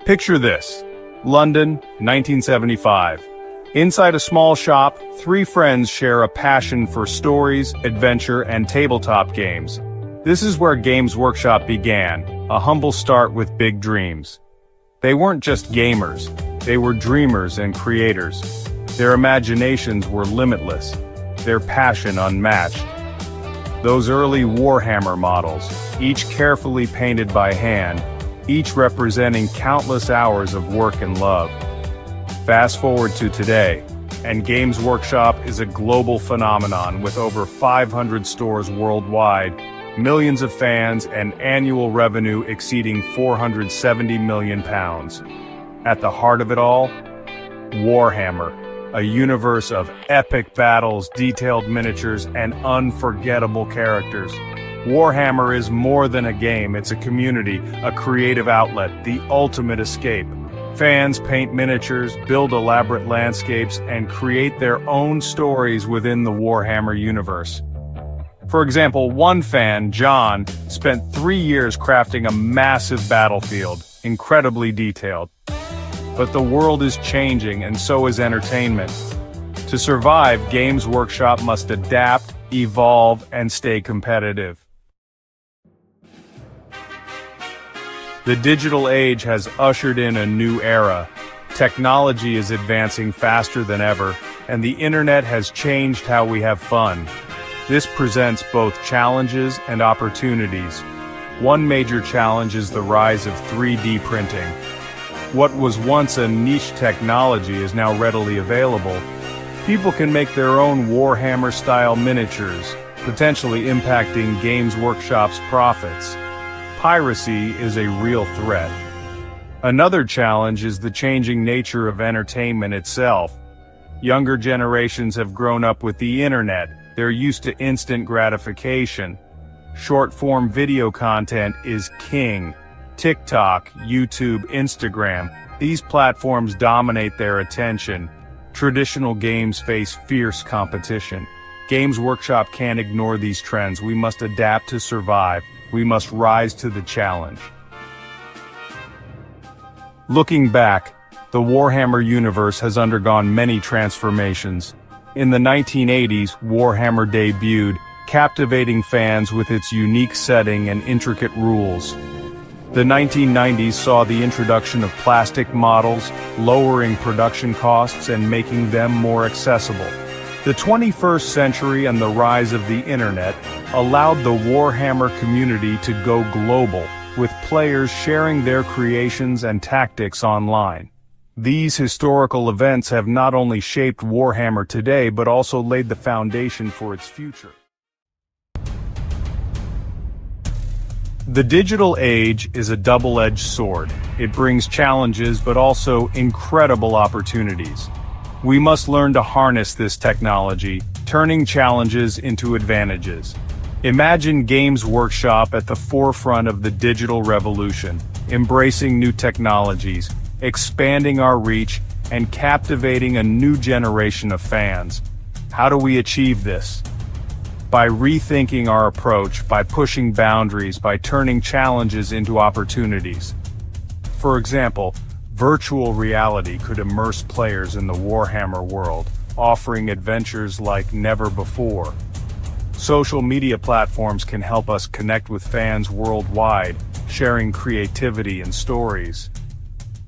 Picture this: London, 1975. Inside a small shop, three friends share a passion for stories, adventure, and tabletop games. This is where Games Workshop began, a humble start with big dreams. They weren't just gamers, they were dreamers and creators. Their imaginations were limitless, their passion unmatched. Those early Warhammer models, each carefully painted by hand, each representing countless hours of work and love. Fast forward to today, and Games Workshop is a global phenomenon with over 500 stores worldwide, millions of fans, and annual revenue exceeding £470 million. At the heart of it all, Warhammer, a universe of epic battles, detailed miniatures, and unforgettable characters. Warhammer is more than a game, it's a community, a creative outlet, the ultimate escape. Fans paint miniatures, build elaborate landscapes, and create their own stories within the Warhammer universe. For example, one fan, John, spent 3 years crafting a massive battlefield, incredibly detailed. But the world is changing, and so is entertainment. To survive, Games Workshop must adapt, evolve, and stay competitive. The digital age has ushered in a new era. Technology is advancing faster than ever, and the internet has changed how we have fun. This presents both challenges and opportunities. One major challenge is the rise of 3D printing. What was once a niche technology is now readily available. People can make their own Warhammer-style miniatures, potentially impacting Games Workshop's profits. Piracy is a real threat. Another challenge is the changing nature of entertainment itself. Younger generations have grown up with the internet. They're used to instant gratification. Short-form video content is king. TikTok, YouTube, Instagram, these platforms dominate their attention. Traditional games face fierce competition. Games Workshop can't ignore these trends. We must adapt to survive. We must rise to the challenge. Looking back, the Warhammer universe has undergone many transformations. In the 1980s, Warhammer debuted, captivating fans with its unique setting and intricate rules. The 1990s saw the introduction of plastic models, lowering production costs and making them more accessible. The 21st century and the rise of the internet allowed the Warhammer community to go global, with players sharing their creations and tactics online. These historical events have not only shaped Warhammer today, but also laid the foundation for its future. The digital age is a double-edged sword. It brings challenges, but also incredible opportunities. We must learn to harness this technology, turning challenges into advantages. Imagine Games Workshop at the forefront of the digital revolution, embracing new technologies, expanding our reach, and captivating a new generation of fans. How do we achieve this? By rethinking our approach, by pushing boundaries, by turning challenges into opportunities. For example, virtual reality could immerse players in the Warhammer world, offering adventures like never before. Social media platforms can help us connect with fans worldwide, sharing creativity and stories.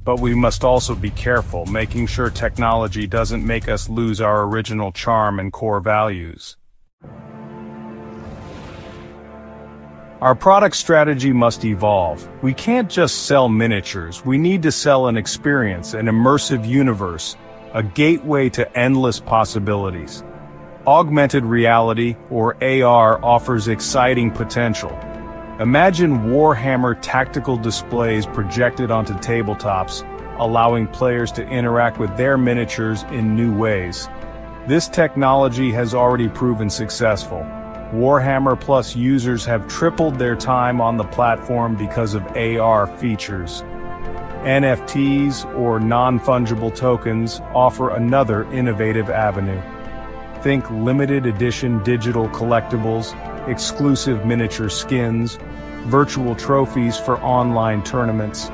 But we must also be careful, making sure technology doesn't make us lose our original charm and core values. Our product strategy must evolve. We can't just sell miniatures, we need to sell an experience, an immersive universe, a gateway to endless possibilities. Augmented reality, or AR, offers exciting potential. Imagine Warhammer tactical displays projected onto tabletops, allowing players to interact with their miniatures in new ways. This technology has already proven successful. Warhammer Plus users have tripled their time on the platform because of AR features. NFTs, or non-fungible tokens, offer another innovative avenue. Think limited edition digital collectibles, exclusive miniature skins, virtual trophies for online tournaments.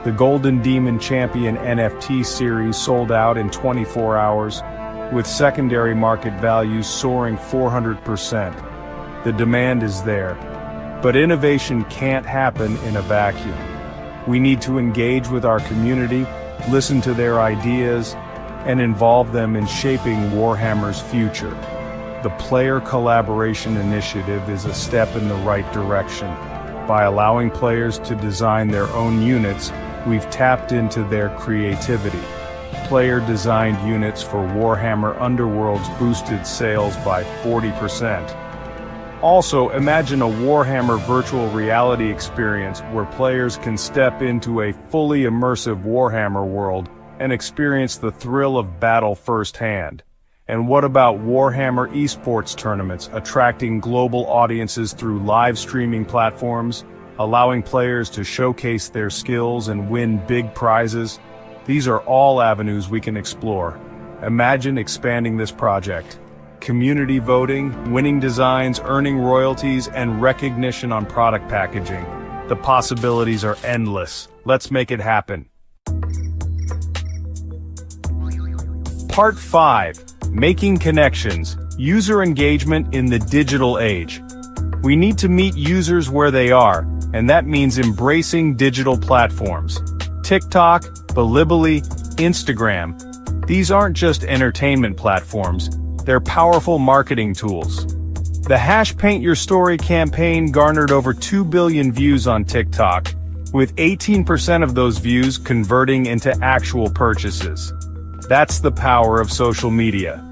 The Golden Demon Champion NFT series sold out in 24 hours, with secondary market values soaring 400%. The demand is there, but innovation can't happen in a vacuum. We need to engage with our community, listen to their ideas, and involve them in shaping Warhammer's future. The Player Collaboration Initiative is a step in the right direction. By allowing players to design their own units, we've tapped into their creativity. Player-designed units for Warhammer Underworlds boosted sales by 40%. Also, imagine a Warhammer virtual reality experience where players can step into a fully immersive Warhammer world and experience the thrill of battle firsthand. And what about Warhammer esports tournaments, attracting global audiences through live streaming platforms, allowing players to showcase their skills and win big prizes? These are all avenues we can explore. Imagine expanding this project. Community voting, winning designs, earning royalties, and recognition on product packaging. The possibilities are endless. Let's make it happen. Part 5. Making connections. User engagement in the digital age. We need to meet users where they are, and that means embracing digital platforms. TikTok, Bilibili, Instagram. These aren't just entertainment platforms, they're powerful marketing tools. The #PaintYourStory campaign garnered over 2 billion views on TikTok, with 18% of those views converting into actual purchases. That's the power of social media.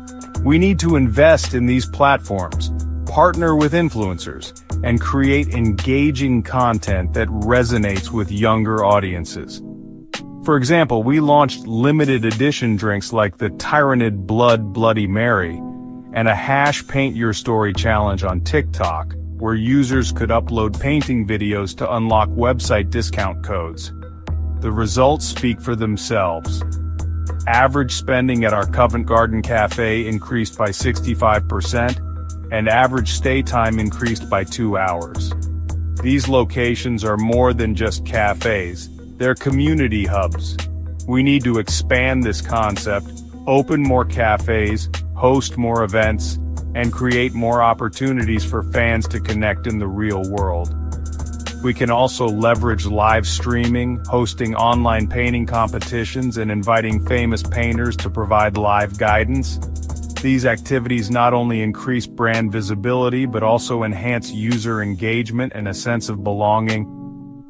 We need to invest in these platforms, partner with influencers, and create engaging content that resonates with younger audiences. For example, we launched limited edition drinks like the Tyrannid Bloody Mary, and a #PaintYourStory challenge on TikTok, where users could upload painting videos to unlock website discount codes. The results speak for themselves. Average spending at our Covent Garden Cafe increased by 65%, and average stay time increased by 2 hours. These locations are more than just cafes, they're community hubs. We need to expand this concept, open more cafes, host more events, and create more opportunities for fans to connect in the real world. We can also leverage live streaming, hosting online painting competitions, and inviting famous painters to provide live guidance. These activities not only increase brand visibility but also enhance user engagement and a sense of belonging.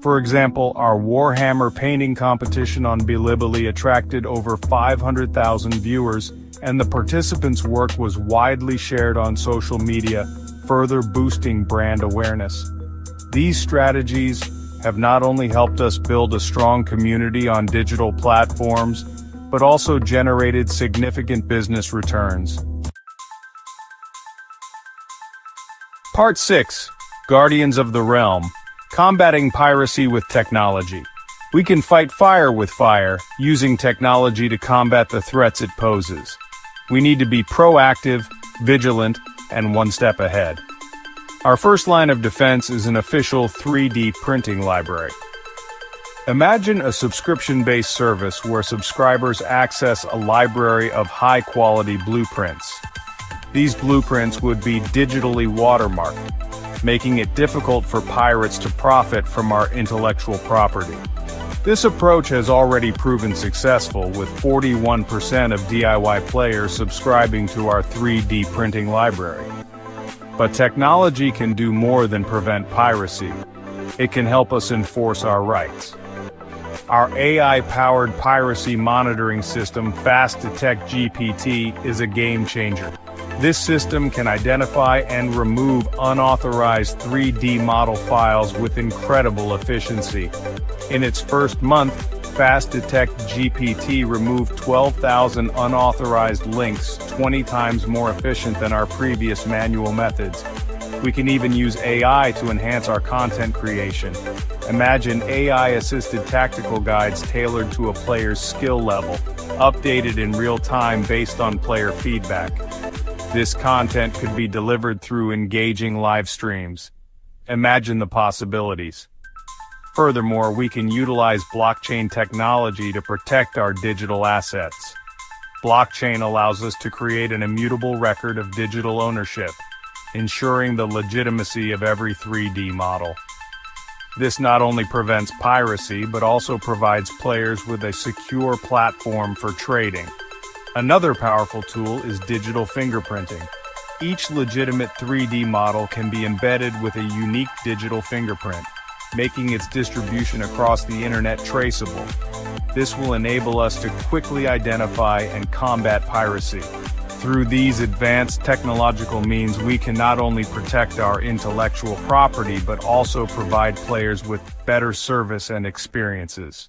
For example, our Warhammer painting competition on Bilibili attracted over 500,000 viewers, and the participants' work was widely shared on social media, further boosting brand awareness. These strategies have not only helped us build a strong community on digital platforms, but also generated significant business returns. Part 6. Guardians of the Realm. Combating piracy with technology. We can fight fire with fire, using technology to combat the threats it poses. We need to be proactive, vigilant, and one step ahead. Our first line of defense is an official 3D printing library. Imagine a subscription-based service where subscribers access a library of high-quality blueprints. These blueprints would be digitally watermarked, making it difficult for pirates to profit from our intellectual property. This approach has already proven successful, with 41% of DIY players subscribing to our 3D printing library. But technology can do more than prevent piracy. It can help us enforce our rights. Our AI-powered piracy monitoring system, Fast Detect GPT, is a game changer. This system can identify and remove unauthorized 3D model files with incredible efficiency. In its first month, Fast Detect GPT removed 12,000 unauthorized links, 20 times more efficient than our previous manual methods. We can even use AI to enhance our content creation. Imagine AI-assisted tactical guides tailored to a player's skill level, updated in real time based on player feedback. This content could be delivered through engaging live streams. Imagine the possibilities. Furthermore, we can utilize blockchain technology to protect our digital assets. Blockchain allows us to create an immutable record of digital ownership, ensuring the legitimacy of every 3D model. This not only prevents piracy, but also provides players with a secure platform for trading. Another powerful tool is digital fingerprinting. Each legitimate 3D model can be embedded with a unique digital fingerprint, making its distribution across the internet traceable. This will enable us to quickly identify and combat piracy. Through these advanced technological means, we can not only protect our intellectual property, but also provide players with better service and experiences.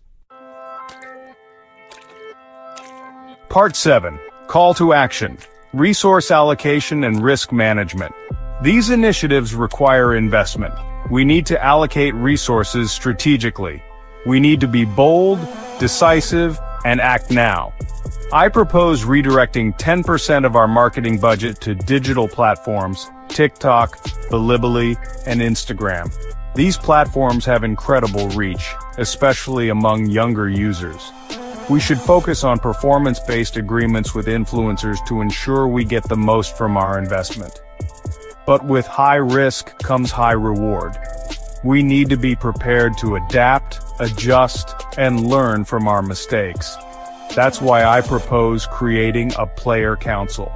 Part 7. Call to Action. Resource allocation and risk management. These initiatives require investment. We need to allocate resources strategically. We need to be bold, decisive, and act now. I propose redirecting 10% of our marketing budget to digital platforms, TikTok, Bilibili, and Instagram. These platforms have incredible reach, especially among younger users. We should focus on performance-based agreements with influencers to ensure we get the most from our investment. But with high risk comes high reward. We need to be prepared to adapt, adjust, and learn from our mistakes. That's why I propose creating a player council.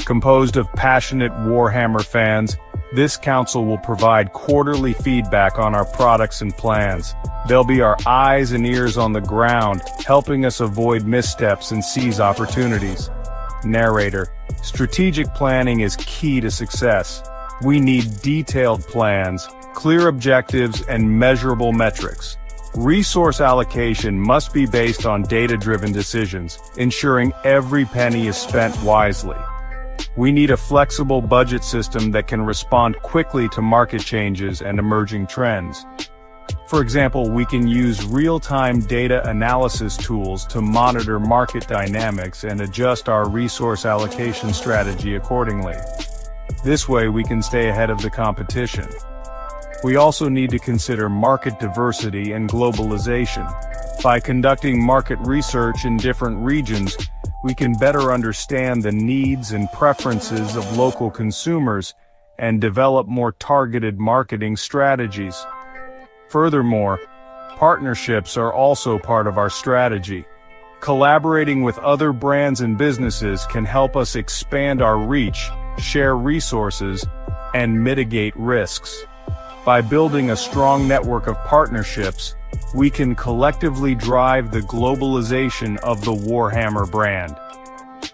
Composed of passionate Warhammer fans, this council will provide quarterly feedback on our products and plans. They'll be our eyes and ears on the ground, helping us avoid missteps and seize opportunities. Narrator: strategic planning is key to success. We need detailed plans, clear objectives, and measurable metrics. Resource allocation must be based on data-driven decisions, ensuring every penny is spent wisely. We need a flexible budget system that can respond quickly to market changes and emerging trends. For example, we can use real-time data analysis tools to monitor market dynamics and adjust our resource allocation strategy accordingly. This way, we can stay ahead of the competition. We also need to consider market diversity and globalization. By conducting market research in different regions, we can better understand the needs and preferences of local consumers and develop more targeted marketing strategies. Furthermore, partnerships are also part of our strategy. Collaborating with other brands and businesses can help us expand our reach, share resources, and mitigate risks. By building a strong network of partnerships, we can collectively drive the globalization of the Warhammer brand.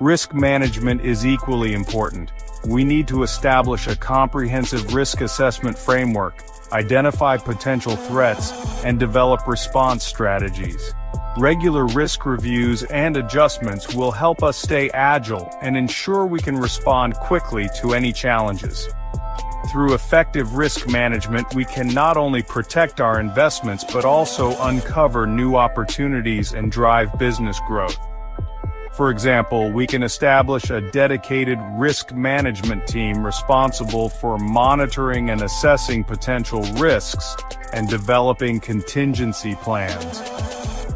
Risk management is equally important. We need to establish a comprehensive risk assessment framework, identify potential threats, and develop response strategies. Regular risk reviews and adjustments will help us stay agile and ensure we can respond quickly to any challenges. Through effective risk management, we can not only protect our investments but also uncover new opportunities and drive business growth. For example, we can establish a dedicated risk management team responsible for monitoring and assessing potential risks and developing contingency plans.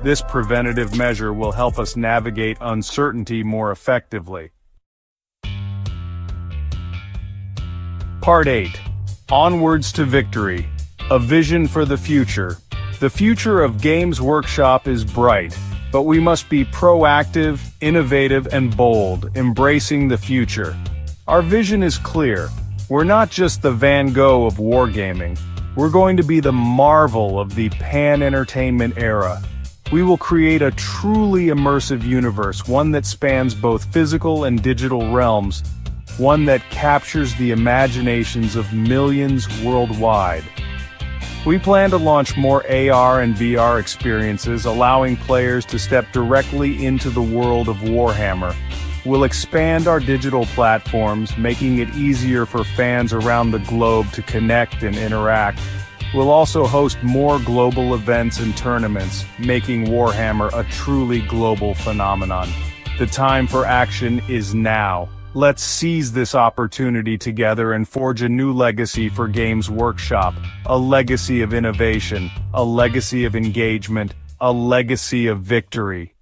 This preventative measure will help us navigate uncertainty more effectively. Part 8. Onwards to Victory. A Vision for the Future. The future of Games Workshop is bright, but we must be proactive, innovative, and bold, embracing the future. Our vision is clear. We're not just the Van Gogh of wargaming. We're going to be the Marvel of the pan-entertainment era. We will create a truly immersive universe, one that spans both physical and digital realms, one that captures the imaginations of millions worldwide. We plan to launch more AR and VR experiences, allowing players to step directly into the world of Warhammer. We'll expand our digital platforms, making it easier for fans around the globe to connect and interact. We'll also host more global events and tournaments, making Warhammer a truly global phenomenon. The time for action is now. Let's seize this opportunity together and forge a new legacy for Games Workshop, a legacy of innovation, a legacy of engagement, a legacy of victory.